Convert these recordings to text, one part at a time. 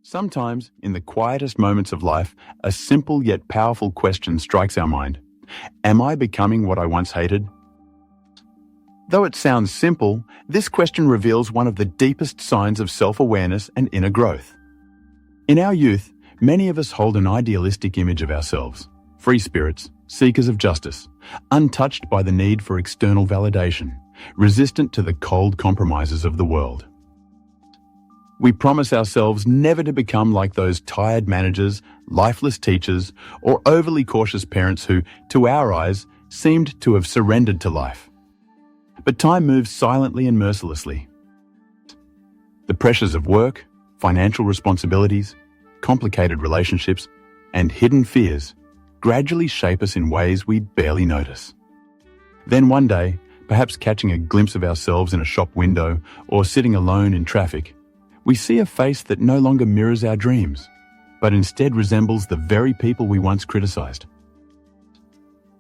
Sometimes, in the quietest moments of life, a simple yet powerful question strikes our mind. Am I becoming what I once hated? Though it sounds simple, this question reveals one of the deepest signs of self-awareness and inner growth. In our youth, many of us hold an idealistic image of ourselves, free spirits, seekers of justice, untouched by the need for external validation, resistant to the cold compromises of the world. We promise ourselves never to become like those tired managers, lifeless teachers, or overly cautious parents who, to our eyes, seemed to have surrendered to life. But time moves silently and mercilessly. The pressures of work, financial responsibilities, complicated relationships, and hidden fears gradually shape us in ways we barely notice. Then one day, perhaps catching a glimpse of ourselves in a shop window or sitting alone in traffic, we see a face that no longer mirrors our dreams, but instead resembles the very people we once criticized.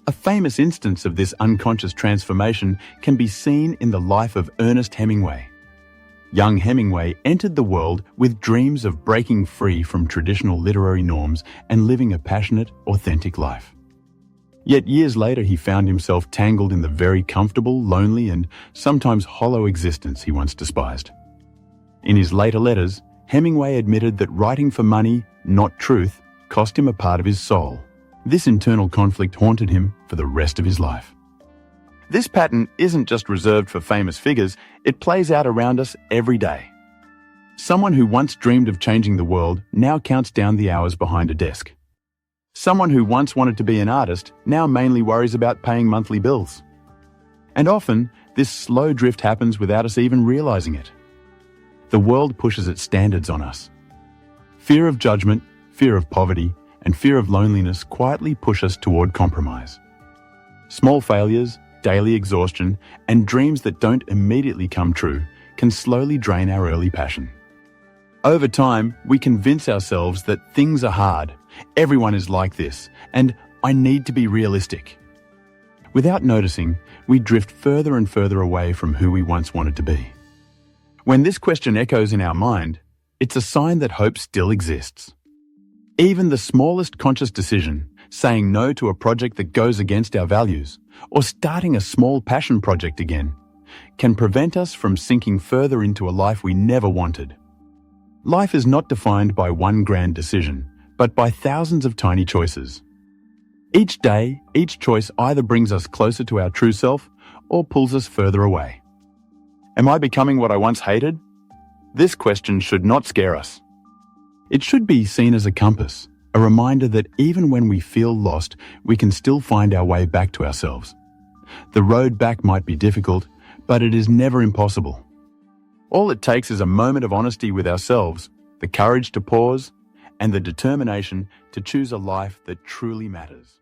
A famous instance of this unconscious transformation can be seen in the life of Ernest Hemingway. Young Hemingway entered the world with dreams of breaking free from traditional literary norms and living a passionate, authentic life. Yet years later he found himself tangled in the very comfortable, lonely, and sometimes hollow existence he once despised. In his later letters, Hemingway admitted that writing for money, not truth, cost him a part of his soul. This internal conflict haunted him for the rest of his life. This pattern isn't just reserved for famous figures, it plays out around us every day. Someone who once dreamed of changing the world now counts down the hours behind a desk. Someone who once wanted to be an artist now mainly worries about paying monthly bills. And often, this slow drift happens without us even realizing it. The world pushes its standards on us. Fear of judgment, fear of poverty, and fear of loneliness quietly push us toward compromise. Small failures, daily exhaustion, and dreams that don't immediately come true can slowly drain our early passion. Over time, we convince ourselves that things are hard, everyone is like this, and I need to be realistic. Without noticing, we drift further and further away from who we once wanted to be. When this question echoes in our mind, it's a sign that hope still exists. Even the smallest conscious decision, saying no to a project that goes against our values, or starting a small passion project again, can prevent us from sinking further into a life we never wanted. Life is not defined by one grand decision, but by thousands of tiny choices. Each day, each choice either brings us closer to our true self or pulls us further away. Am I becoming what I once hated? This question should not scare us. It should be seen as a compass, a reminder that even when we feel lost, we can still find our way back to ourselves. The road back might be difficult, but it is never impossible. All it takes is a moment of honesty with ourselves, the courage to pause, and the determination to choose a life that truly matters.